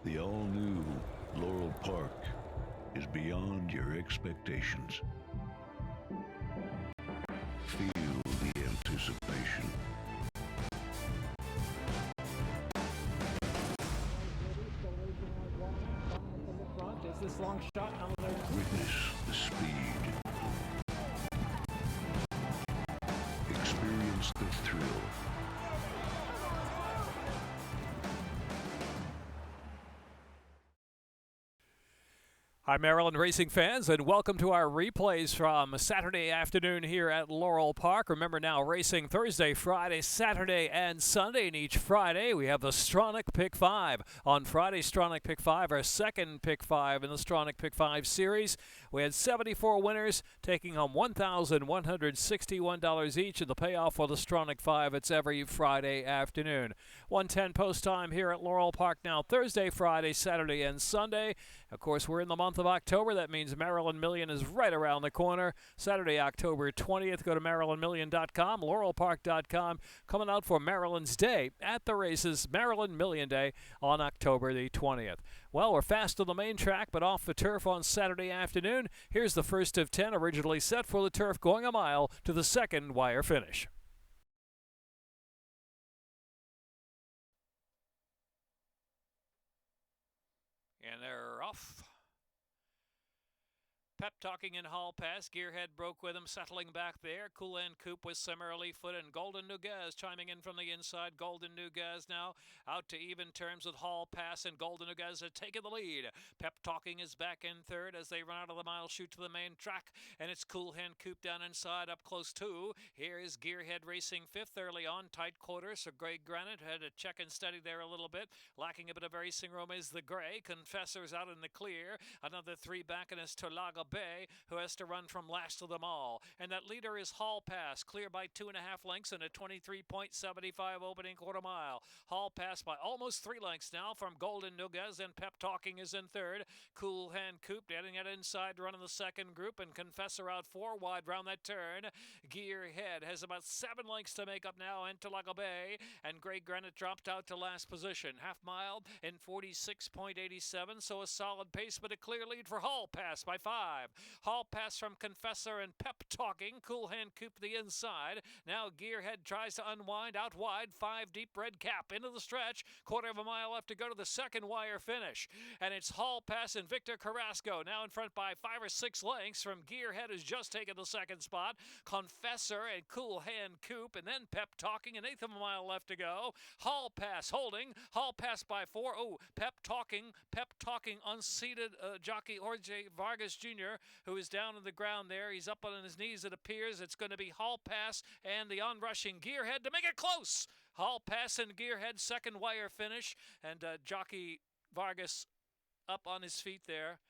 The all-new Laurel Park is beyond your expectations. Feel the anticipation. Is this long shot? Witness the speed. Experience the thrill. Hi, Maryland racing fans, and welcome to our replays from Saturday afternoon here at Laurel Park. Remember now, racing Thursday, Friday, Saturday, and Sunday. And each Friday, we have the Stronach Pick 5. On Friday, Stronach Pick 5, our second Pick 5 in the Stronach Pick 5 series. We had 74 winners, taking home $1,161 each, and the payoff for the Stronach 5, it's every Friday afternoon. 1:10 post time here at Laurel Park now, Thursday, Friday, Saturday, and Sunday. Of course, we're in the month of October. That means Maryland Million is right around the corner. Saturday, October 20th. Go to MarylandMillion.com, LaurelPark.com. Coming out for Maryland's Day at the races, Maryland Million Day on October the 20th. Well, we're fast on the main track, but off the turf on Saturday afternoon. Here's the first of 10 originally set for the turf, going a mile to the second wire finish. And they're off. Pep talking in Hall Pass. Gearhead broke with him, settling back there. Cool and Coop with some early foot, and Golden Nugaz chiming in from the inside. Golden Nugaz now out to even terms with Hall Pass, and Golden Nugaz are taking the lead. Pep talking is back in third as they run out of the mile chute to the main track, and it's Cool Hand Coop down inside, up close too. Here is Gearhead racing fifth early on, tight quarters. So Grey Granite had to check and steady there a little bit. Lacking a bit of racing room is the Gray. Confessor's out in the clear. Another three back, and it's Tolaga Bay, who has to run from last of them all. And that leader is Hall Pass, clear by 2.5 lengths in a 23.75 opening quarter mile. Hall Pass by almost 3 lengths now from Golden Nugaz, and Pep Talking is in third. Cool Hand Coop getting it inside, running the second group, and Confessor out 4 wide round that turn. Gearhead has about 7 lengths to make up now, and Tolaga Bay, and Grey Granite dropped out to last position. Half mile in 46.87, so a solid pace, but a clear lead for Hall Pass by 5. Hall Pass from Confessor and Pep Talking. Cool Hand Coop the inside. Now Gearhead tries to unwind out wide. 5 deep, red cap into the stretch. Quarter of a mile left to go to the second wire finish. And it's Hall Pass and Victor Carrasco now in front by 5 or 6 lengths from Gearhead, who's just taken the second spot. Confessor and Cool Hand Coop, and then Pep Talking. An eighth of a mile left to go. Hall Pass holding. Hall Pass by 4. Oh, Pep Talking unseated jockey Jorge Vargas Jr., who is down on the ground there. He's up on his knees, it appears. It's going to be Hall Pass and the onrushing Gearhead to make it close. Hall Pass and Gearhead, second wire finish, and jockey Vargas up on his feet there.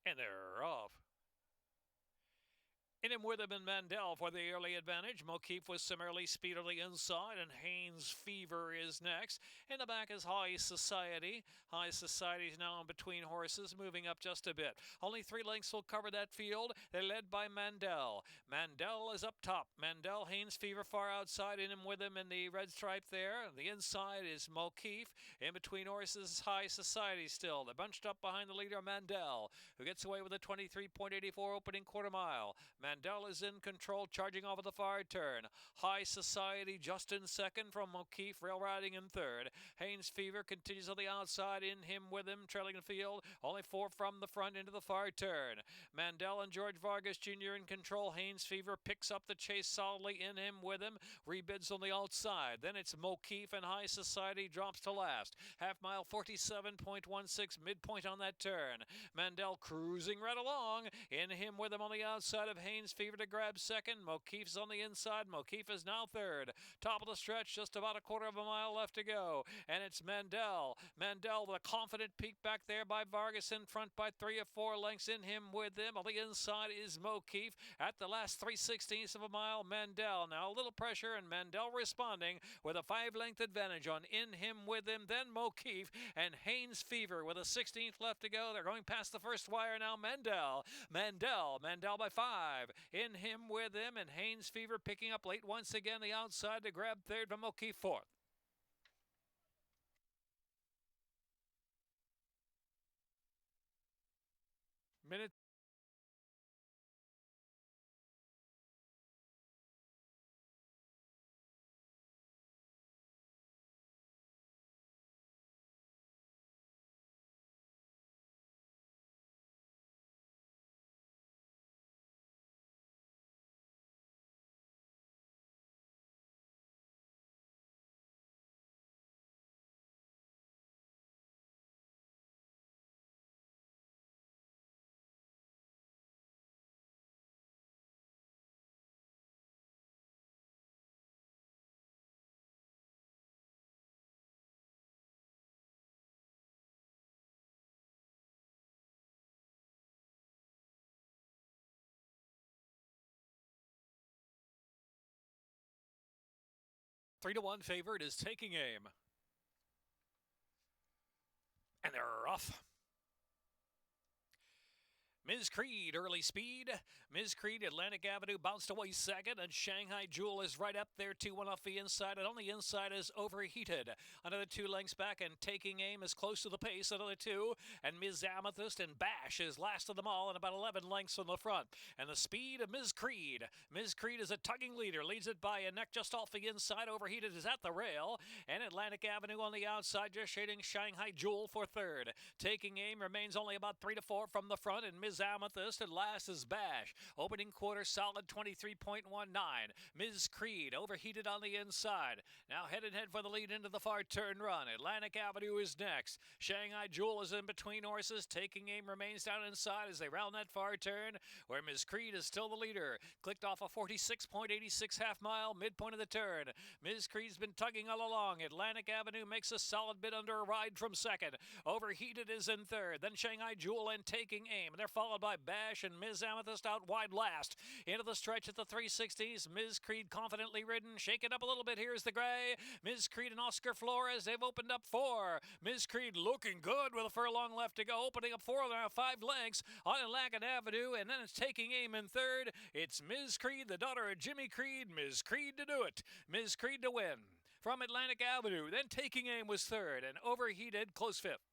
And they're off. In him with him and Mandel for the early advantage. Mokeef with some early speed on the inside, and Haynes Fever is next. In the back is High Society. High Society is now in between horses, moving up just a bit. Only 3 lengths will cover that field. They're led by Mandel. Mandel is up top. Mandel, Haynes Fever far outside. In him with him in the red stripe there. The inside is Mokeef. In between horses, High Society still. They're bunched up behind the leader, Mandel, who gets away with a 23.84 opening quarter mile. Mandel is in control, charging off at the far turn. High Society just in second from O'Keefe, rail riding in third. Haynes Fever continues on the outside, in him with him, trailing the field. Only 4 from the front into the far turn. Mandel and George Vargas Jr. in control. Haynes Fever picks up the chase solidly, in him with him. Rebids on the outside. Then it's O'Keefe and High Society drops to last. Half mile 47.16, midpoint on that turn. Mandel cruising right along. In him with him on the outside of Haynes Fever to grab second. O'Keefe's on the inside. O'Keefe is now third. Top of the stretch, just about a quarter of a mile left to go. And it's Mandel. Mandel with a confident peek back there by Vargas, in front by 3 or 4 lengths. In him with him on the inside is O'Keefe. At the last 3/16 of a mile, Mandel. Now a little pressure, and Mandel responding with a 5-length advantage on In him with him. Then O'Keefe and Haynes Fever with a 16th left to go. They're going past the first wire now. Mandel by 5. In him with him, and Haynes Fever picking up late once again the outside to grab third from O'Keefe fourth. Minute 3-1 favorite is Taking Aim. And they're off. Ms. Creed, early speed. Ms. Creed, Atlantic Avenue bounced away second, and Shanghai Jewel is right up there, 2-1 off the inside, and on the inside is Overheated. Another 2 lengths back, and Taking Aim is close to the pace, another 2, and Ms. Amethyst and Bash is last of them all, and about 11 lengths from the front. And the speed of Ms. Creed. Ms. Creed is a tugging leader, leads it by a neck just off the inside. Overheated is at the rail, and Atlantic Avenue on the outside, just shading Shanghai Jewel for third. Taking Aim remains only about 3 to 4 from the front, and Ms. Amethyst, and last is Bash. Opening quarter solid 23.19. Ms. Creed Overheated on the inside. Now head and head for the lead into the far turn run. Atlantic Avenue is next. Shanghai Jewel is in between horses. Taking Aim remains down inside as they round that far turn, where Ms. Creed is still the leader. Clicked off a 46.86 half mile, midpoint of the turn. Ms. Creed's been tugging all along. Atlantic Avenue makes a solid bit under a ride from second. Overheated is in third. Then Shanghai Jewel and Taking Aim. They're followed by Bash and Ms. Amethyst out wide last. Into the stretch at the 360s. Ms. Creed confidently ridden. Shake it up a little bit. Here's the gray. Ms. Creed and Oscar Flores, they've opened up 4. Ms. Creed looking good with a furlong left to go. Opening up 4 now, 5 lengths on Atlantic Avenue. And then it's Taking Aim in third. It's Ms. Creed, the daughter of Jimmy Creed. Ms. Creed to do it. Ms. Creed to win. From Atlantic Avenue. Then Taking Aim was third. And Overheated close fifth.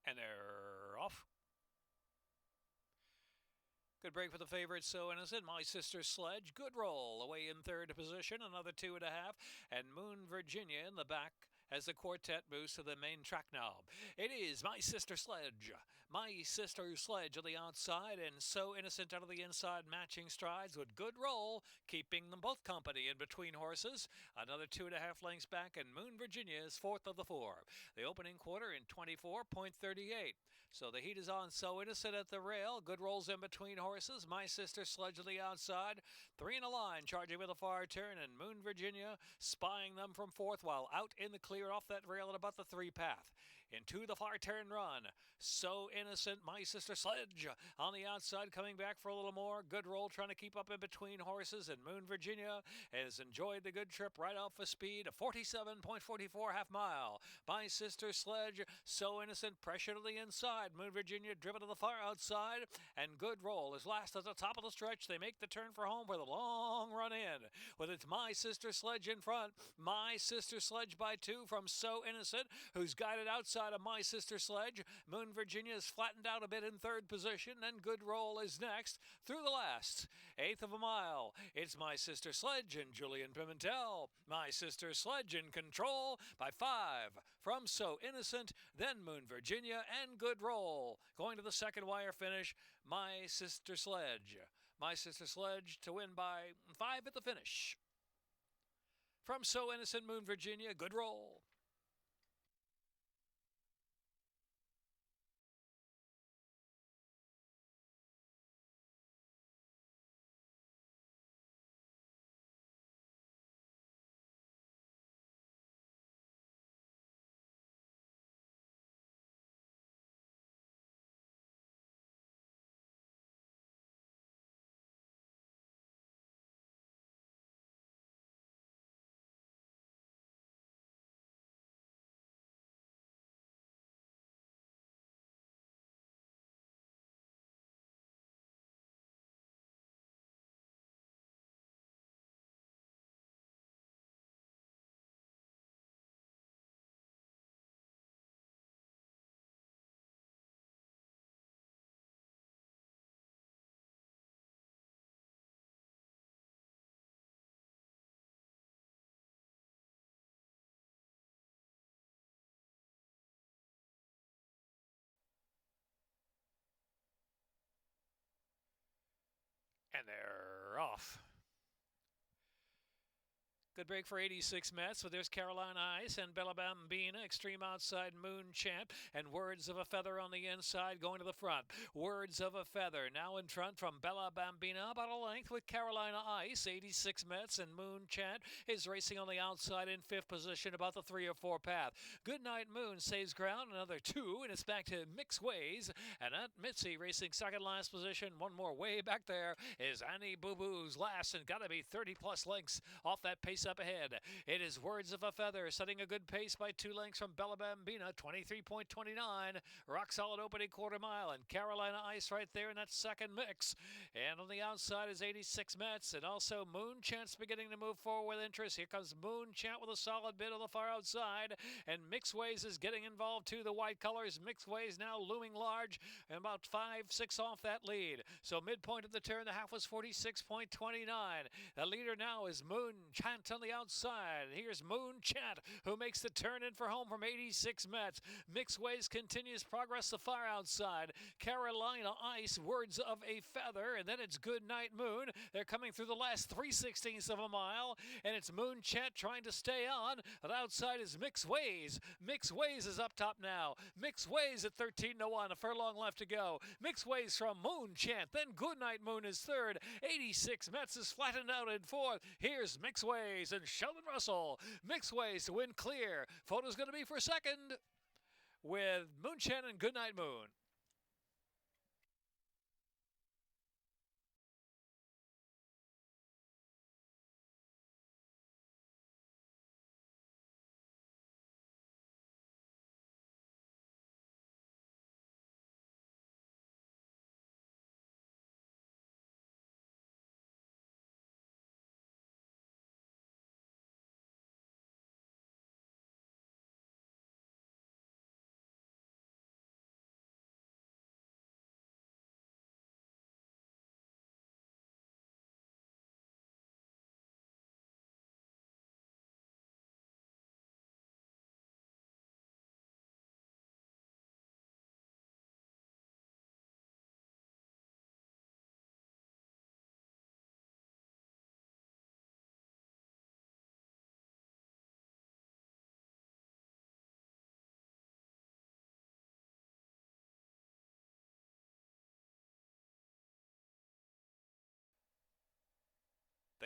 And they're off. Good break for the favorites, So Innocent. My Sister's Sledge. Good roll. Away in third position. Another 2.5. And Moon Virginia in the back as the quartet moves to the main track now. It is My Sister Sledge. My Sister Sledge on the outside, and So Innocent out of the inside, matching strides with good roll, keeping them both company in between horses. Another 2.5 lengths back, and Moon Virginia is fourth of the four. The opening quarter in 24.38. So the heat is on. So Innocent at the rail. Good rolls in between horses. My Sister Sledge on the outside. Three in a line, charging with a far turn, and Moon Virginia spying them from fourth while out in the clear off that rail at about the 3 path. Into the far turn run. So Innocent, My Sister Sledge on the outside, coming back for a little more. Good roll, trying to keep up in between horses, and Moon Virginia has enjoyed the good trip right off of speed. 47.44 half mile. My Sister Sledge, So Innocent, pressure to the inside. Moon Virginia driven to the far outside, and good roll is last at the top of the stretch. They make the turn for home with a long run in, with its My Sister Sledge in front. My Sister Sledge by 2 from So Innocent, who's guided outside of My Sister Sledge. Moon Virginia is flattened out a bit in third position, and good roll is next through the last eighth of a mile. It's My Sister Sledge and Julian Pimentel. My Sister Sledge in control by 5 from So Innocent, then Moon Virginia, and good roll. Going to the second wire finish, My Sister Sledge. My Sister Sledge to win by 5 at the finish. From So Innocent, Moon Virginia, good roll. And they're off. Good break for 86 Mets, but there's Carolina Ice and Bella Bambina, extreme outside Moon Chant, and Words of a Feather on the inside going to the front. Words of a Feather now in front from Bella Bambina, about a length with Carolina Ice. 86 Mets and Moon Chant is racing on the outside in fifth position, about the 3 or 4 path. Goodnight Moon saves ground, another 2, and it's back to Mix Ways. And Aunt Mitzi racing second last position. One more way back there is Annie Boo Boo's last, and got to be 30 plus lengths off that pace up ahead. It is Words of a Feather setting a good pace by 2 lengths from Bella Bambina, 23.29. Rock solid opening quarter mile, and Carolina Ice right there in that second mix. And on the outside is 86 Mets, and also Moon Chant's beginning to move forward with interest. Here comes Moon Chant with a solid bit on the far outside, and Mixways is getting involved too. The white colors, Mixways now looming large, and about 5-6 off that lead. So midpoint of the turn, the half was 46.29. The leader now is Moon Chant on the outside. Here's Moon Chant, who makes the turn in for home from 86 Mets. Mixways continues progress the far outside. Carolina Ice, Words of a Feather, and then it's Goodnight Moon. They're coming through the last 3/16 of a mile, and it's Moon Chant trying to stay on. And outside is Mixways. Mixways is up top now. Mixways at 13-1, a furlong left to go. Mixways from Moon Chant, then Goodnight Moon is third. 86 Mets is flattened out in fourth. Here's Mixways and Sheldon Russell. Mixways to win clear. Photo's going to be for second with Moon Chant and Goodnight Moon.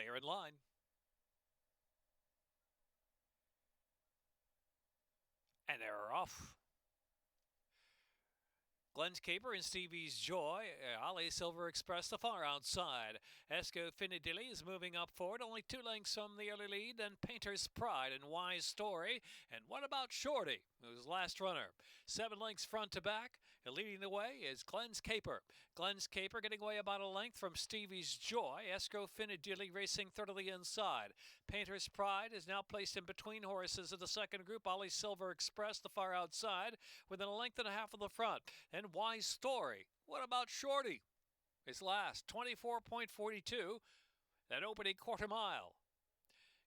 They are in line. And they're off. Glenn's Caper and Stevie's Joy. Ali Silver Express the far outside. Esco Finidilli is moving up forward, only 2 lengths from the early lead. Then Painter's Pride and Wise Story. And what about Shorty, who's last runner? 7 lengths front to back. And leading the way is Glenn's Caper. Glenn's Caper getting away about a length from Stevie's Joy. Esco Finidilli racing third of the inside. Painter's Pride is now placed in between horses of the second group. Ali Silver Express the far outside within a length and a half of the front. And Wise Story. What about Shorty? His last, 24.42, that opening quarter mile.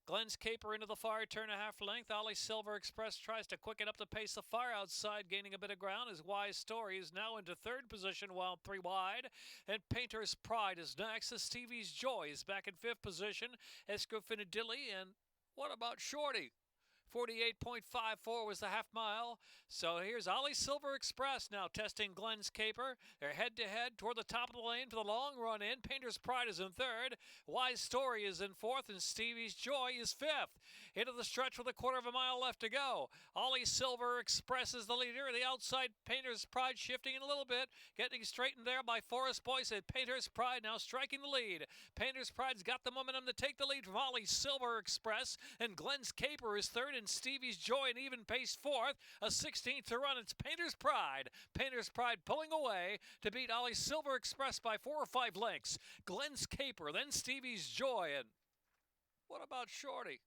Glenn's Caper into the far turn a half length. Ali Silver Express tries to quicken up the pace. The far outside gaining a bit of ground. His Wise Story is now into third position while 3 wide. And Painter's Pride is next. As Stevie's Joy is back in fifth position. Escofinidilli and what about Shorty? 48.54 was the half mile. So here's Ali Silver Express now testing Glenn's Caper. They're head-to-head toward the top of the lane for the long run in. Painter's Pride is in third. Wise Story is in fourth, and Stevie's Joy is fifth. Into the stretch with a quarter of a mile left to go. Ali Silver Express is the leader. The outside Painter's Pride shifting in a little bit. Getting straightened there by Forrest Boyce and Painter's Pride now striking the lead. Painter's Pride's got the momentum to take the lead from Ali Silver Express. And Glenn's Caper is third, and Stevie's Joy an even pace fourth. A 16th to run. It's Painter's Pride. Painter's Pride pulling away to beat Ali Silver Express by 4 or 5 lengths. Glenn's Caper, then Stevie's Joy, and what about Shorty?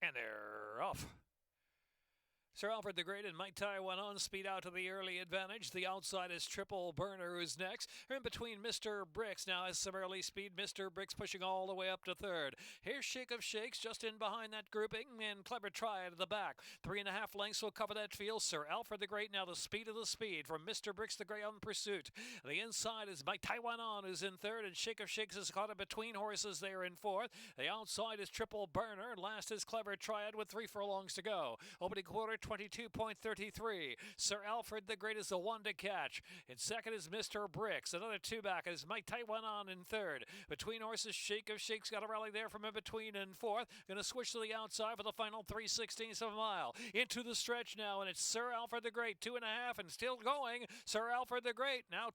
And they're off. Sir Alfred the Great and Mike Tai went on speed out to the early advantage. The outside is Triple Burner, who's next. In between, Mr. Bricks now has some early speed. Mr. Bricks pushing all the way up to third. Here's Shake of Shakes just in behind that grouping, and Clever Triad at the back. 3.5 lengths will cover that field. Sir Alfred the Great now the speed of the speed from Mr. Bricks the Great on pursuit. The inside is Mike Taiwan on, who's in third, and Shake of Shakes is caught in between horses there in fourth. The outside is Triple Burner, and last is Clever Triad with 3 furlongs to go. Opening quarter, 22.33. Sir Alfred the Great is the one to catch. In second is Mr. Bricks. Another 2 back as Mike Taiwan on in third. Between horses, Shake of Shakes got a rally there from in between in fourth. Going to switch to the outside for the final 3/16 of a mile. Into the stretch now, and it's Sir Alfred the Great, 2.5 and still going. Sir Alfred the Great now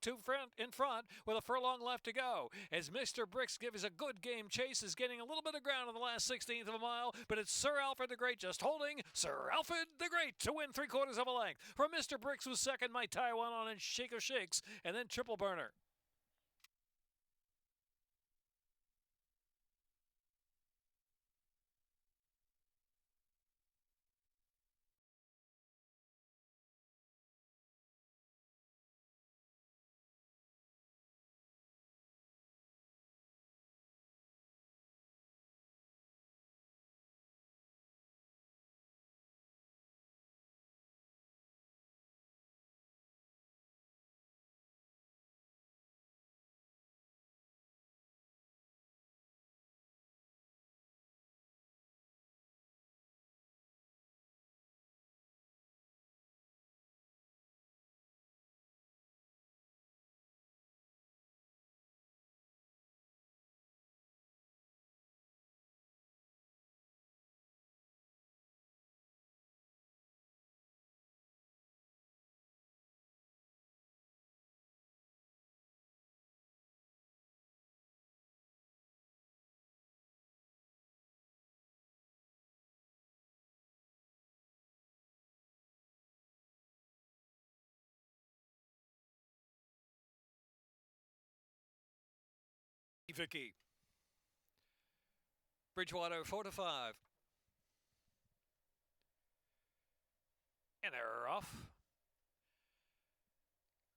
in front with a furlong left to go. As Mr. Bricks gives a good game chase, is getting a little bit of ground in the last 16th of a mile, but it's Sir Alfred the Great just holding Sir Alfred the Great to win 3/4 of a length. From Mr. Bricks was second, Mike Taiwan on and Shake of Shakes, and then Triple Burner. Vicky. Bridgewater 4-5. And they're off.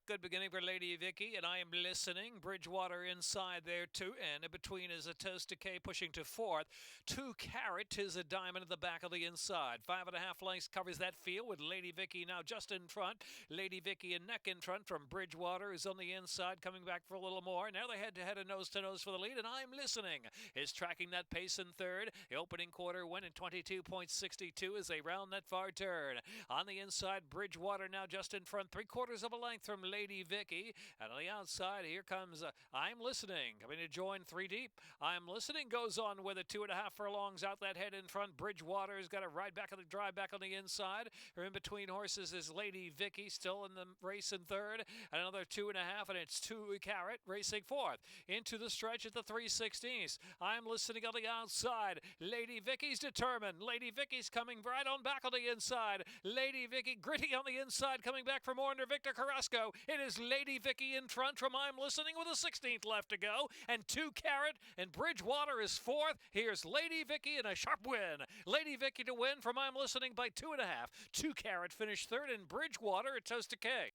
Good beginning for Lady Vicky, and I am listening. Bridgewater inside there, too, and in between is a Toast Decay pushing to fourth. 2 Carat is a diamond at the back of the inside. 5.5 lengths covers that field with Lady Vicky now just in front. Lady Vicky and neck in front from Bridgewater, who's on the inside, coming back for a little more. Now they head to head and nose to nose for the lead, and I'm listening. Is tracking that pace in third. The opening quarter went in 22.62 as they round that far turn. On the inside, Bridgewater now just in front, 3/4 of a length from Lady Vicky. And on the outside, here comes I'm Listening. Coming to join 3 deep. I'm Listening goes on with a 2.5 furlongs out that head in front. Bridgewater's got a drive back on the inside. Or in between horses is Lady Vicky still in the race in third. And another 2.5, and it's 2 Carat racing fourth. Into the stretch at the 3/16. I'm Listening on the outside. Lady Vicky's determined. Lady Vicky's coming right on back on the inside. Lady Vicky gritty on the inside, coming back for more under Victor Carrasco. It is Lady Vicky in front from I'm Listening with a 16th left to go. And 2 Carat, and Bridgewater is fourth. Here's Lady Vicky in a sharp win. Lady Vicky to win from I'm Listening by 2.5. 2 Carat finished third, and Bridgewater at Toast Decay.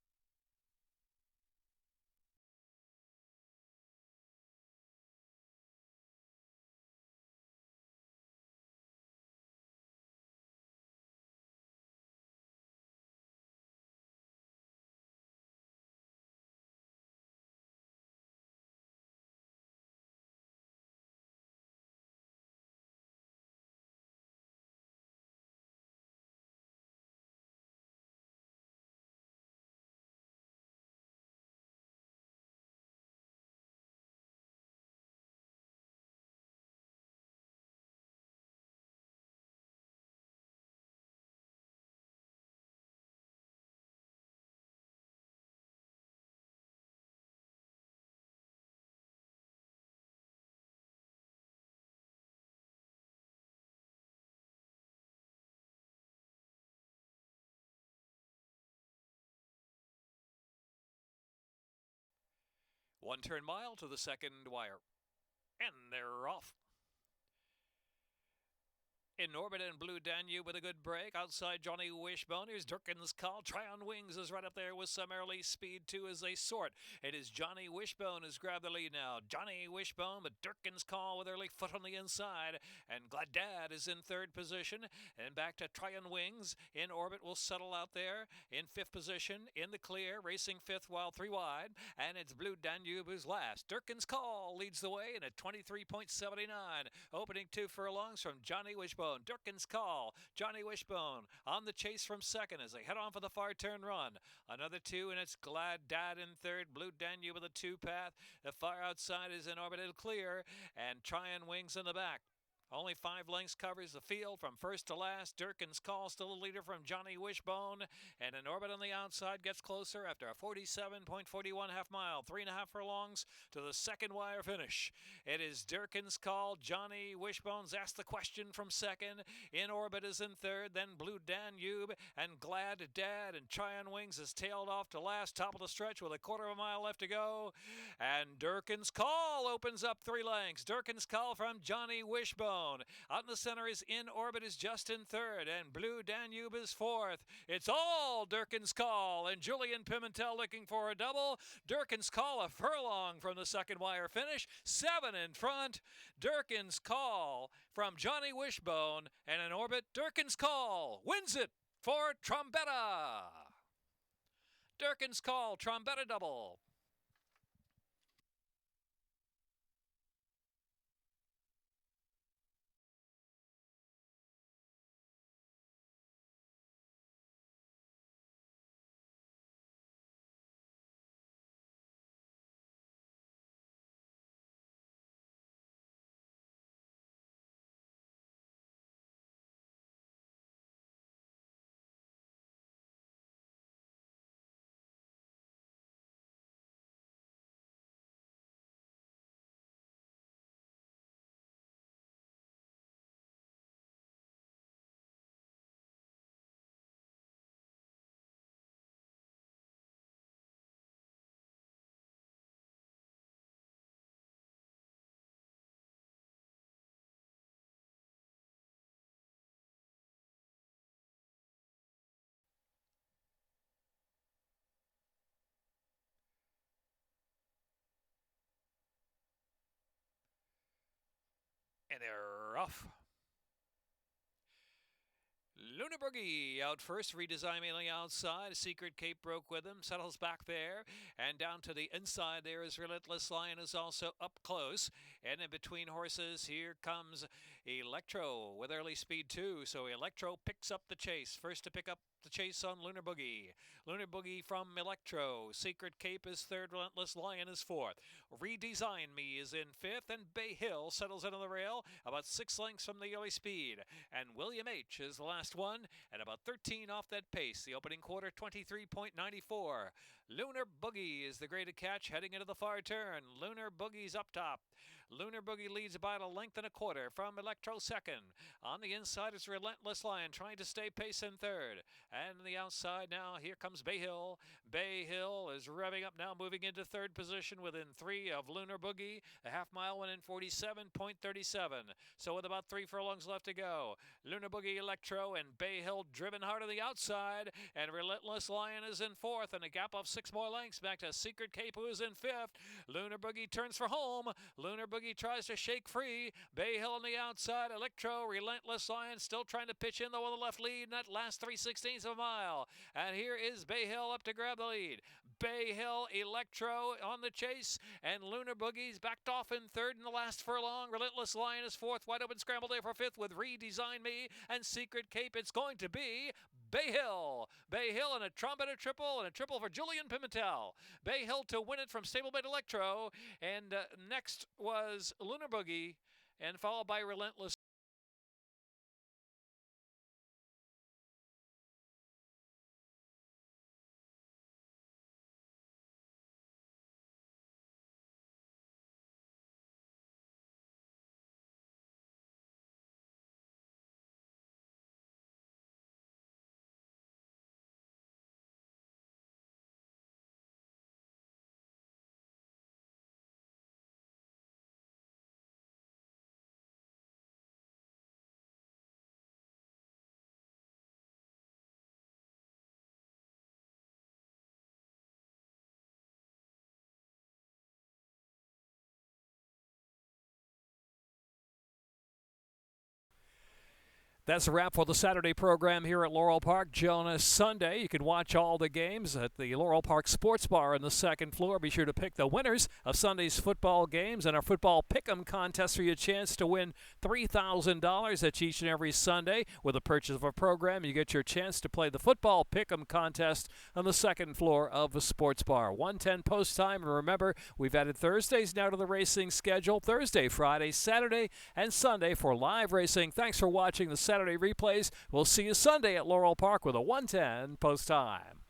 One turn mile to the second wire. And they're off. In orbit and Blue Danube with a good break. Outside Johnny Wishbone. Here's Durkin's Call. Try on Wings is right up there with some early speed too as they sort. It is Johnny Wishbone has grabbed the lead now. Johnny Wishbone, but Durkin's Call with early foot on the inside. And Glad Dad is in third position. And back to Try on Wings. In orbit will settle out there in fifth position. In the clear, racing fifth while 3 wide. And it's Blue Danube who's last. Durkin's Call leads the way in at 23.79. Opening 2 furlongs from Johnny Wishbone. Durkin's Call, Johnny Wishbone on the chase from second as they head on for the far turn run. Another 2, and it's Glad Dad in third. Blue Danube with a 2 path. The far outside is in orbit and clear, and Try on Wings in the back. Only 5 lengths covers the field from first to last. Durkin's Call still a leader from Johnny Wishbone. And in orbit on the outside gets closer after a 47.41 half mile. 3.5 furlongs to the second wire finish. It is Durkin's Call. Johnny Wishbone's asked the question from second. In orbit is in third. Then Blue Danube and Glad Dad and Try on Wings is tailed off to last. Top of the stretch with a 1/4 mile left to go. And Durkin's Call opens up 3 lengths. Durkin's Call from Johnny Wishbone. Out in the center is In Orbit is just in third, and Blue Danube is fourth. It's all Durkin's Call, and Julian Pimentel looking for a double. Durkin's Call a furlong from the second wire finish. 7 in front. Durkin's Call from Johnny Wishbone, and in orbit, Durkin's Call wins it for Trombetta. Durkin's Call, Trombetta double. And they're off. Lunar Boogie out first, redesign on the outside. Secret Cape broke with him, settles back there, and down to the inside there is Relentless Lion, is also up close. And in between horses, here comes Electro with early speed too. So Electro picks up the chase. First to pick up the chase on Lunar Boogie. Lunar Boogie from Electro. Secret Cape is third, Relentless Lion is fourth. Redesign Me is in fifth, and Bay Hill settles into the rail about 6 lengths from the early speed. And William H is the last one, and about 13 off that pace. The opening quarter, 23.94. Lunar Boogie is the graded catch heading into the far turn. Lunar Boogie's up top. Lunar Boogie leads about a length and a quarter from Electro second. On the inside is Relentless Lion trying to stay pace in third. And on the outside now, here comes Bay Hill. Bay Hill is revving up now, moving into third position within 3 of Lunar Boogie. A half mile went in 47.37. So with about 3 furlongs left to go, Lunar Boogie, Electro, and Bay Hill driven hard on the outside. And Relentless Lion is in fourth, and a gap of 6 more lengths back to Secret Cape, who is in fifth. Lunar Boogie turns for home. Lunar Boogie tries to shake free. Bay Hill on the outside. Electro, Relentless Lion still trying to pitch in though on the left lead in that last 3/16 of a mile. And here is Bay Hill up to grab the lead. Bay Hill, Electro on the chase, and Lunar Boogie's backed off in third in the last furlong. Relentless Lion is fourth. Wide open scramble there for fifth with Redesign Me and Secret Cape. It's going to be Bay Hill. Bay Hill and a trumpet, a triple for Julian Pimentel. Bay Hill to win it from Stablemate Electro. And next was Lunar Boogie, and followed by Relentless. That's a wrap for the Saturday program here at Laurel Park. Join us Sunday. You can watch all the games at the Laurel Park Sports Bar on the second floor. Be sure to pick the winners of Sunday's football games and our football pick'em contest for your chance to win $3,000. That's each and every Sunday. With the purchase of a program, you get your chance to play the football pick'em contest on the second floor of the sports bar. 1:10 post time. And remember, we've added Thursdays now to the racing schedule. Thursday, Friday, Saturday, and Sunday for live racing. Thanks for watching the Saturday replays. We'll see you Sunday at Laurel Park with a 1:10 post time.